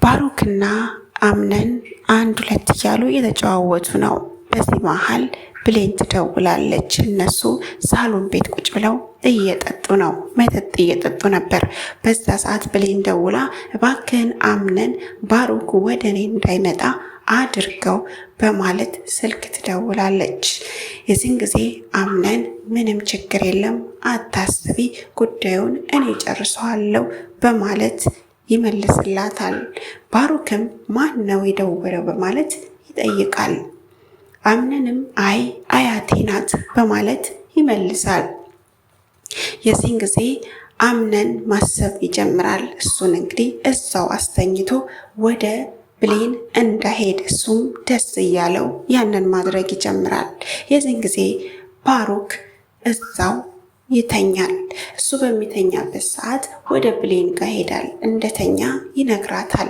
ባሩክና አምነን አንድ ሁለት እያሉ እየተጨዋወቱ ነው። በዚህ መሃል ብሌን ትደውላለች። እነሱ ሳሎን ቤት ቁጭ ብለው እየጠጡ ነው፣ መጠጥ እየጠጡ ነበር። በዛ ሰዓት ብሌን ደውላ እባክህን አምነን ባሩክ ወደ እኔ እንዳይመጣ አድርገው በማለት ስልክ ትደውላለች። የዚህን ጊዜ አምነን ምንም ችግር የለም አታስቢ፣ ጉዳዩን እኔ ጨርሰዋለሁ በማለት ይመልስላታል። ባሩክም ማን ነው የደወለው በማለት ይጠይቃል። አምነንም አይ አያቴ ናት በማለት ይመልሳል። የዚህን ጊዜ አምነን ማሰብ ይጀምራል። እሱን እንግዲህ እዛው አስተኝቶ ወደ ብሌን እንዳሄድ እሱም ደስ እያለው ያንን ማድረግ ይጀምራል። የዚህን ጊዜ ባሩክ እዛው ይተኛል። እሱ በሚተኛበት ሰዓት ወደ ብሌን ጋር ሄዳል። እንደተኛ ይነግራታል።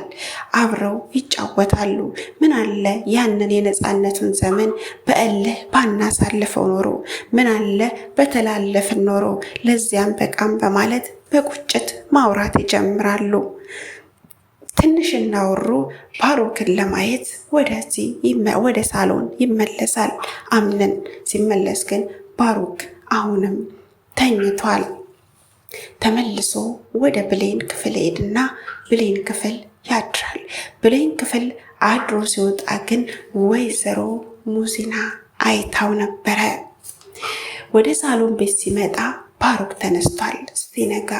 አብረው ይጫወታሉ። ምን አለ ያንን የነፃነቱን ዘመን በእልህ ባናሳልፈው ኖሮ፣ ምን አለ በተላለፍን ኖሮ፣ ለዚያም በቃም በማለት በቁጭት ማውራት ይጀምራሉ። ትንሽ እናወሩ ባሩክን ለማየት ወደ ሳሎን ይመለሳል። አምነን ሲመለስ ግን ባሩክ አሁንም ተኝቷል። ተመልሶ ወደ ብሌን ክፍል ሄድና ብሌን ክፍል ያድራል። ብሌን ክፍል አድሮ ሲወጣ ግን ወይዘሮ ሙዚና አይታው ነበረ። ወደ ሳሎን ቤት ሲመጣ ባሩክ ተነስቷል። ሲነጋ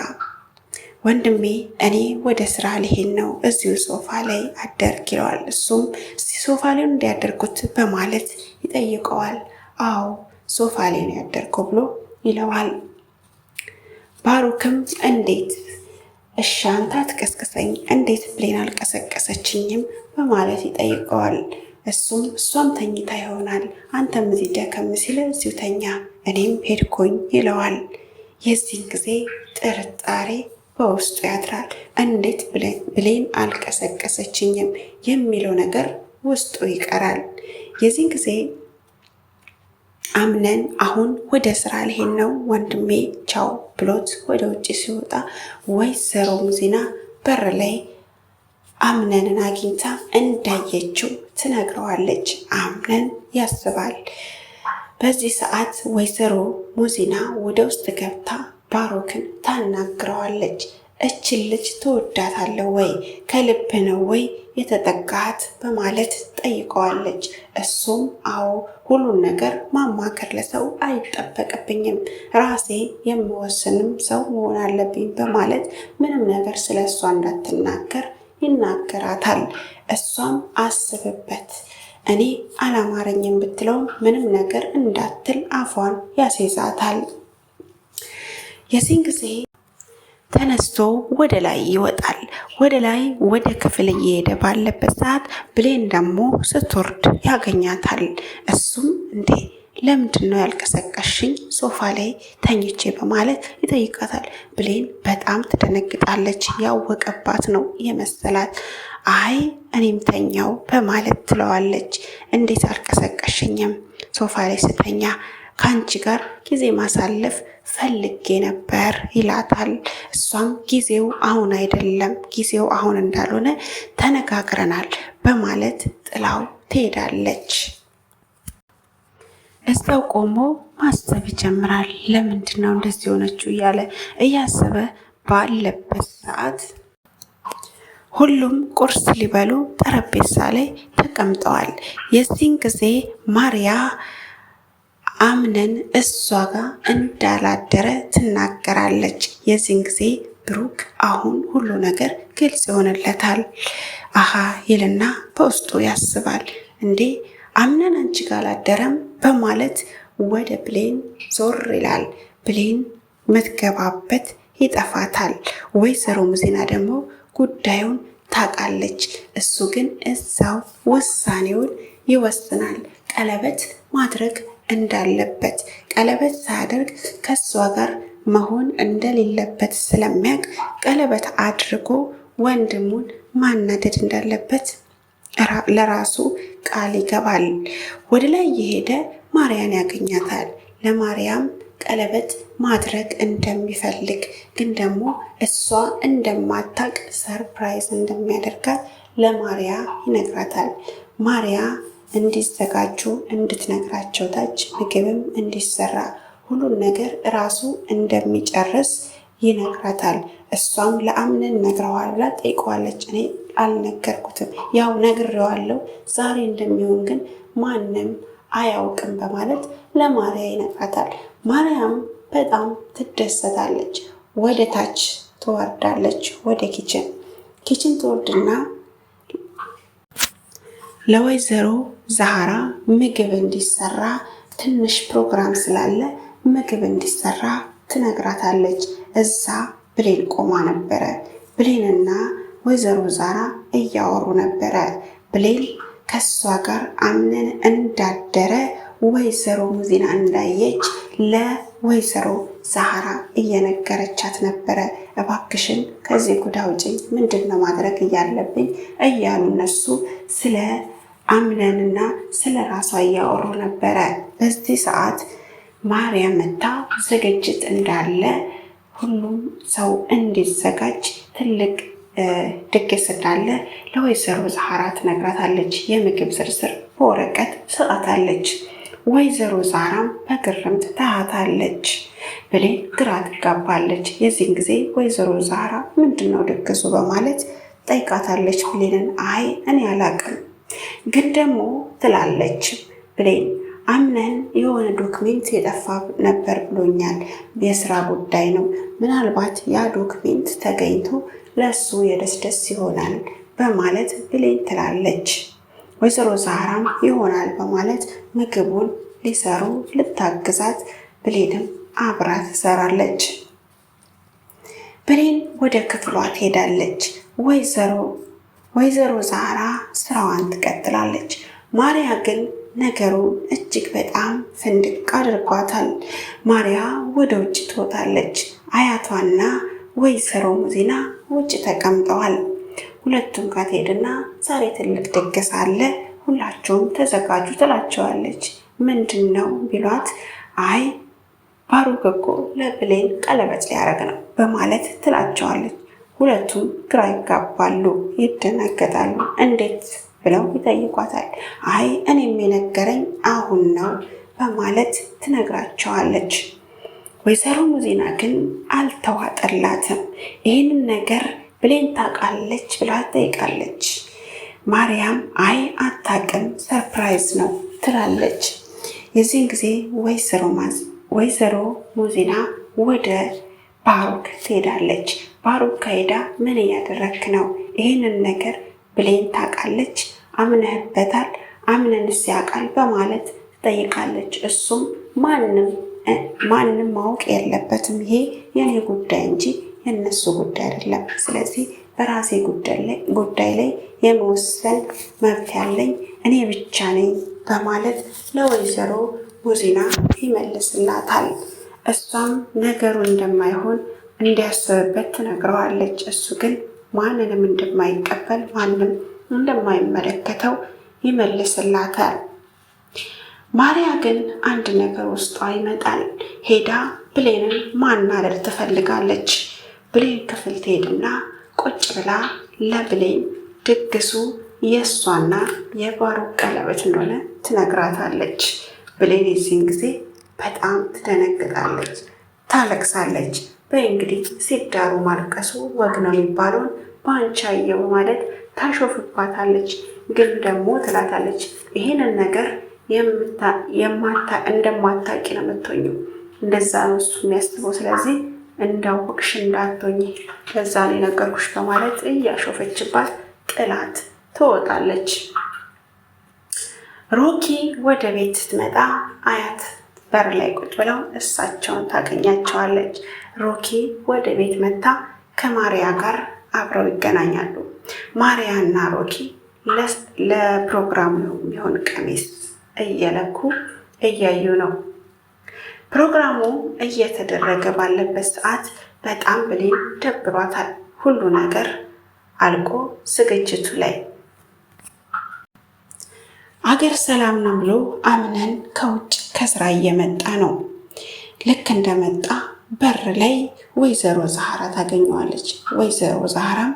ወንድሜ እኔ ወደ ስራ ልሄድ ነው፣ እዚሁ ሶፋ ላይ አደርግ ይለዋል። እሱም ሶፋ ላይ እንዲያደርጉት በማለት ይጠይቀዋል። አዎ ሶፋ ላይ ነው ያደርገው ብሎ ይለዋል። ባሩክም እንዴት እሺ አንተ አትቀስቅሰኝ፣ እንዴት ብሌን አልቀሰቀሰችኝም በማለት ይጠይቀዋል። እሷም ተኝታ ይሆናል፣ አንተም እዚህ ደከም ሲል እዚሁ ተኛ፣ እኔም ሄድኩኝ ይለዋል። የዚህን ጊዜ ጥርጣሬ በውስጡ ያድራል። እንዴት ብሌን አልቀሰቀሰችኝም የሚለው ነገር ውስጡ ይቀራል። የዚህን ጊዜ አምነን አሁን ወደ ስራ ልሄድ ነው ወንድሜ ቻው ብሎት ወደ ውጭ ሲወጣ ወይዘሮ ሙዚና በር ላይ አምነንን አግኝታ እንዳየችው ትነግረዋለች። አምነን ያስባል። በዚህ ሰዓት ወይዘሮ ሙዚና ወደ ውስጥ ገብታ ባሩክን ታናግረዋለች። እችን ልጅ ትወዳታለህ ወይ? ከልብ ነው ወይ የተጠጋት በማለት ጠይቀዋለች። እሱም አዎ ሁሉን ነገር ማማከር ለሰው አይጠበቅብኝም፣ ራሴ የምወስንም ሰው መሆን አለብኝ በማለት ምንም ነገር ስለ እሷ እንዳትናገር ይናገራታል። እሷም አስብበት፣ እኔ አላማረኝም ብትለውም ምንም ነገር እንዳትል አፏን ያስይዛታል። የዚህን ጊዜ ተነስቶ ወደ ላይ ይወጣል። ወደ ላይ ወደ ክፍል እየሄደ ባለበት ሰዓት ብሌን ደግሞ ስትወርድ ያገኛታል። እሱም እንዴ ለምንድን ነው ያልቀሰቀሽኝ ሶፋ ላይ ተኝቼ በማለት ይጠይቃታል። ብሌን በጣም ትደነግጣለች። ያወቀባት ነው የመሰላት። አይ እኔም ተኛው በማለት ትለዋለች። እንዴት አልቀሰቀሽኝም? ሶፋ ላይ ስተኛ ከአንቺ ጋር ጊዜ ማሳለፍ ፈልጌ ነበር ይላታል። እሷም ጊዜው አሁን አይደለም፣ ጊዜው አሁን እንዳልሆነ ተነጋግረናል በማለት ጥላው ትሄዳለች። እዛው ቆሞ ማሰብ ይጀምራል። ለምንድን ነው እንደዚህ ሆነችው እያለ እያሰበ ባለበት ሰዓት ሁሉም ቁርስ ሊበሉ ጠረጴዛ ላይ ተቀምጠዋል። የዚህን ጊዜ ማርያ አምነን እሷ ጋር እንዳላደረ ትናገራለች። የዚህን ጊዜ ብሩክ አሁን ሁሉ ነገር ግልጽ ይሆንለታል። አሃ ይልና በውስጡ ያስባል። እንዴ አምነን አንቺ ጋር አላደረም በማለት ወደ ብሌን ዞር ይላል። ብሌን የምትገባበት ይጠፋታል። ወይዘሮ ሙዚና ደግሞ ጉዳዩን ታውቃለች። እሱ ግን እዛው ውሳኔውን ይወስናል። ቀለበት ማድረግ እንዳለበት፣ ቀለበት ሳያደርግ ከሷ ጋር መሆን እንደሌለበት ስለሚያውቅ ቀለበት አድርጎ ወንድሙን ማናደድ እንዳለበት ለራሱ ቃል ይገባል። ወደ ላይ የሄደ ማርያን ያገኛታል። ለማርያም ቀለበት ማድረግ እንደሚፈልግ ግን ደግሞ እሷ እንደማታቅ ሰርፕራይዝ እንደሚያደርጋት ለማርያ ይነግራታል። ማርያ እንዲዘጋጁ እንድትነግራቸው ታች ምግብም እንዲሰራ ሁሉን ነገር ራሱ እንደሚጨርስ ይነግራታል። እሷም ለአምነን ነግረዋል ብላ ጠይቀዋለች። እኔ አልነገርኩትም፣ ያው ነግሬዋለሁ፣ ዛሬ እንደሚሆን ግን ማንም አያውቅም በማለት ለማርያ ይነግራታል። ማርያም በጣም ትደሰታለች። ወደ ታች ትወርዳለች። ወደ ኪችን ትወርድና ለወይዘሮ ዛህራ ምግብ እንዲሰራ ትንሽ ፕሮግራም ስላለ ምግብ እንዲሰራ ትነግራታለች። እዛ ብሌን ቆማ ነበረ። ብሌንና ወይዘሮ ዛህራ እያወሩ ነበረ። ብሌን ከሷ ጋር አምነን እንዳደረ ወይዘሮ ሙዚና እንዳየች ለወይዘሮ ዛህራ እየነገረቻት ነበረ። እባክሽን ከዚህ ጉድ አውጪኝ፣ ምንድነው ማድረግ እያለብኝ እያሉ እነሱ ስለ አምነንና ስለ ራሷ እያወሩ ነበረ። በዚህ ሰዓት ማርያም መታ ዝግጅት እንዳለ ሁሉም ሰው እንዲዘጋጅ ትልቅ ድግስ እንዳለ ለወይዘሮ ዛህራ ትነግራታለች። የምግብ ዝርዝር በወረቀት ትሰጣታለች። ወይዘሮ ዛህራም በግርምት ታያታለች። ብሌን ግራ ትጋባለች። የዚህን ጊዜ ወይዘሮ ዛህራ ምንድነው ድግሱ በማለት ጠይቃታለች። ብሌንን አይ እኔ አላቅም ግን ደግሞ ትላለች ብሌን አምነን የሆነ ዶክሜንት የጠፋ ነበር ብሎኛል። የስራ ጉዳይ ነው። ምናልባት ያ ዶክሜንት ተገኝቶ ለሱ የደስደስ ይሆናል በማለት ብሌን ትላለች። ወይዘሮ ዛህራም ይሆናል በማለት ምግቡን ሊሰሩ ልታግዛት ብሌንም አብራ ትሰራለች። ብሌን ወደ ክፍሏ ትሄዳለች። ወይዘሮ ዛህራ ስራዋን ትቀጥላለች። ማርያ ግን ነገሩ እጅግ በጣም ፍንድቅ አድርጓታል። ማርያ ወደ ውጭ ትወጣለች። አያቷና ወይዘሮ ሙዚና ውጭ ተቀምጠዋል። ሁለቱም ጋር ትሄድና ዛሬ ትልቅ ድግስ አለ፣ ሁላቸውም ተዘጋጁ ትላቸዋለች። ምንድን ነው ቢሏት አይ ባሩክ እኮ ለብሌን ቀለበት ሊያደርግ ነው በማለት ትላቸዋለች። ሁለቱም ግራ ይጋባሉ፣ ይደናገጣሉ። እንዴት ብለው ይጠይቋታል። አይ እኔም የነገረኝ አሁን ነው በማለት ትነግራቸዋለች። ወይዘሮ ሙዚና ግን አልተዋጠላትም። ይህንን ነገር ብሌን ታውቃለች ብላ ትጠይቃለች። ማርያም አይ አታውቅም፣ ሰርፕራይዝ ነው ትላለች። የዚህን ጊዜ ወይዘሮ ሙዚና ወደ ባሩክ ትሄዳለች። ባሩክ ከሄዳ ምን እያደረክ ነው? ይህንን ነገር ብሌን ታውቃለች? አምነህበታል? አምነንስ ያውቃል በማለት ትጠይቃለች። እሱም ማንም ማወቅ የለበትም፣ ይሄ የኔ ጉዳይ እንጂ የነሱ ጉዳይ አይደለም። ስለዚህ በራሴ ጉዳይ ላይ የመወሰን መብት ያለኝ እኔ ብቻ ነኝ በማለት ለወይዘሮ ሙዚና ይመልስላታል። እሷም ነገሩ እንደማይሆን እንዲያስብበት ትነግረዋለች። እሱ ግን ማንንም እንደማይቀበል ማንም እንደማይመለከተው ይመልስላታል። ማርያ ግን አንድ ነገር ውስጧ ይመጣል። ሄዳ ብሌንን ማናደር ትፈልጋለች። ብሌን ክፍል ትሄድና ቁጭ ብላ ለብሌን ድግሱ የእሷና የባሩክ ቀለበት እንደሆነ ትነግራታለች። ብሌን የዚህን ጊዜ በጣም ትደነግጣለች፣ ታለቅሳለች። በእንግዲህ ሲዳሩ ማልቀሱ ወግ ነው የሚባለውን በአንቺ አየሁ በማለት ታሾፍባታለች። ግን ደግሞ ትላታለች ይህንን ነገር እንደማታቂ ነው የምትሆኝው። እንደዛ ነው እሱ የሚያስበው። ስለዚህ እንዳወቅሽ እንዳትሆኝ ለዛ ነው የነገርኩሽ በማለት እያሾፈችባት ጥላት ትወጣለች። ሮኪ ወደ ቤት ስትመጣ አያት በር ላይ ቁጭ ብለው እሳቸውን ታገኛቸዋለች። ሮኪ ወደ ቤት መታ ከማርያ ጋር አብረው ይገናኛሉ። ማርያ እና ሮኪ ለፕሮግራሙ የሚሆን ቀሚስ እየለኩ እያዩ ነው። ፕሮግራሙ እየተደረገ ባለበት ሰዓት በጣም ብሌን ደብሯታል። ሁሉ ነገር አልቆ ዝግጅቱ ላይ አገር ሰላም ነው ብሎ አምነን ከውጭ ከስራ እየመጣ ነው። ልክ እንደመጣ በር ላይ ወይዘሮ ዛህራ ታገኘዋለች። ወይዘሮ ዛህራም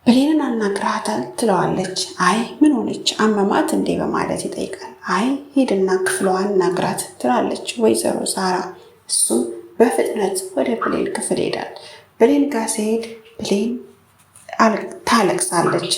ብሌንን አናግራታል ትለዋለች። አይ ምን ሆነች አመማት እንዴ በማለት ይጠይቃል። አይ ሂድና ክፍሏ አናግራት ትላለች ወይዘሮ ዛህራ። እሱም በፍጥነት ወደ ብሌን ክፍል ሄዳል። ብሌን ጋር ሲሄድ ብሌን ታለቅሳለች።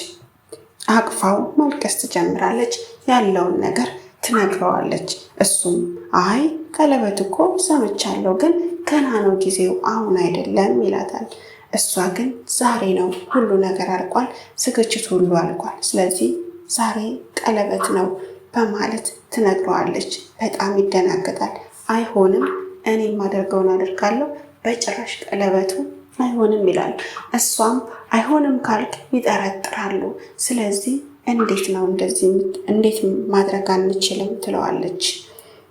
አቅፋው ማልቀስ ትጀምራለች። ያለውን ነገር ትነግረዋለች። እሱም አይ ቀለበት እኮ ሰምቻለሁ፣ ግን ገና ነው ጊዜው አሁን አይደለም ይላታል። እሷ ግን ዛሬ ነው ሁሉ ነገር አልቋል፣ ዝግጅት ሁሉ አልቋል፣ ስለዚህ ዛሬ ቀለበት ነው በማለት ትነግረዋለች። በጣም ይደናገጣል። አይሆንም፣ እኔ የማደርገውን አደርጋለሁ፣ በጭራሽ ቀለበቱ አይሆንም ይላል። እሷም አይሆንም ካልክ ይጠረጥራሉ፣ ስለዚህ እንዴት ነው እንደዚህ እንዴት ማድረግ አንችልም ትለዋለች።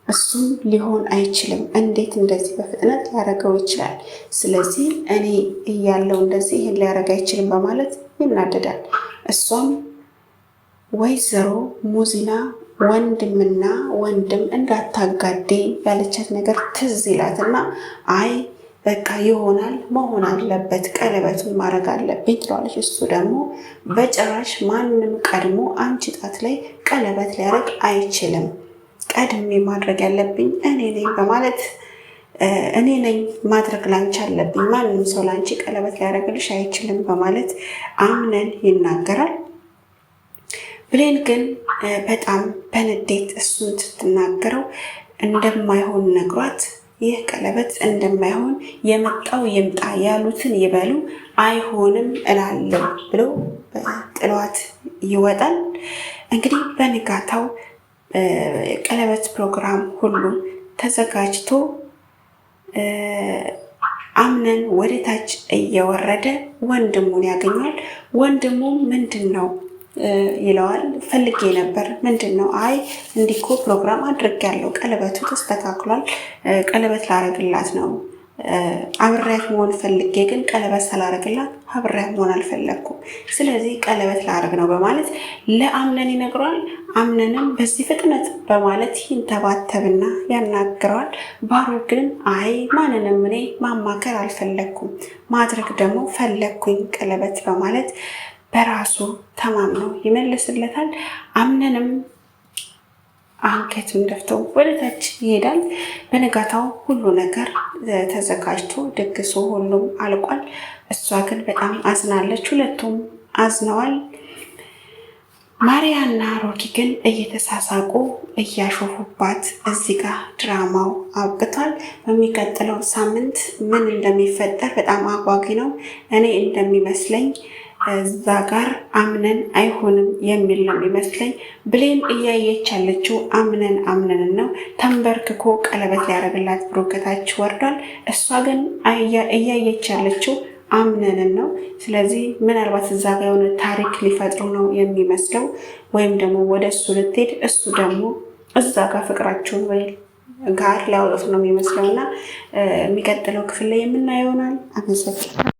እሱም ሊሆን አይችልም፣ እንዴት እንደዚህ በፍጥነት ሊያደርገው ይችላል? ስለዚህ እኔ እያለው እንደዚህ ይሄን ሊያደርግ አይችልም በማለት ይናደዳል። እሷም ወይዘሮ ሙዚና ወንድምና ወንድም እንዳታጋዴ ያለቻት ነገር ትዝ ይላትና አይ በቃ ይሆናል፣ መሆን አለበት፣ ቀለበቱን ማድረግ አለብኝ ትለዋለች። እሱ ደግሞ በጭራሽ ማንም ቀድሞ አንቺ ጣት ላይ ቀለበት ሊያደርግ አይችልም፣ ቀድሜ ማድረግ ያለብኝ እኔ ነኝ በማለት እኔ ነኝ ማድረግ ላንቺ አለብኝ፣ ማንም ሰው ላንቺ ቀለበት ሊያደርግልሽ አይችልም በማለት አምነን ይናገራል። ብሌን ግን በጣም በንዴት እሱን ስትናገረው እንደማይሆን ነግሯት ይህ ቀለበት እንደማይሆን የመጣው ይምጣ ያሉትን ይበሉ አይሆንም እላለሁ ብሎ ጥሏት ይወጣል። እንግዲህ በንጋታው ቀለበት ፕሮግራም ሁሉ ተዘጋጅቶ አምነን ወደ ታች እየወረደ ወንድሙን ያገኛል። ወንድሙ ምንድን ነው ይለዋል። ፈልጌ ነበር። ምንድን ነው? አይ እንዲኮ ፕሮግራም አድርጌያለሁ፣ ቀለበቱ ተስተካክሏል፣ ቀለበት ላረግላት ነው። አብሬያት መሆን ፈልጌ ግን ቀለበት ሳላረግላት አብሬያት መሆን አልፈለግኩም፣ ስለዚህ ቀለበት ላረግ ነው በማለት ለአምነን ይነግረዋል። አምነንም በዚህ ፍጥነት በማለት ይንተባተብና ያናግረዋል። ባሮክ ግን አይ ማንንም እኔ ማማከር አልፈለግኩም፣ ማድረግ ደግሞ ፈለግኩኝ ቀለበት በማለት በራሱ ተማምኖ ይመልስለታል። አምነንም አንገቱን ደፍቶ ወደ ታች ይሄዳል። በነጋታው ሁሉ ነገር ተዘጋጅቶ ድግሱ ሁሉም አልቋል። እሷ ግን በጣም አዝናለች። ሁለቱም አዝነዋል። ማሪያና ሮኪ ግን እየተሳሳቁ እያሾፉባት እዚህ ጋር ድራማው አብቅቷል። በሚቀጥለው ሳምንት ምን እንደሚፈጠር በጣም አጓጊ ነው። እኔ እንደሚመስለኝ እዛ ጋር አምነን አይሆንም የሚል ነው የሚመስለኝ። ብሌን እያየች ያለችው አምነን ነው። ተንበርክኮ ቀለበት ሊያደርግላት ብሎ ከታች ወርዷል። እሷ ግን እያየች ያለችው አምነንን ነው። ስለዚህ ምናልባት እዛ ጋር የሆነ ታሪክ ሊፈጥሩ ነው የሚመስለው፣ ወይም ደግሞ ወደ እሱ ልትሄድ እሱ ደግሞ እዛ ጋር ፍቅራቸውን ወይ ጋር ሊያወጡት ነው የሚመስለው እና የሚቀጥለው ክፍል ላይ የምናየው ይሆናል። አመሰግናለሁ።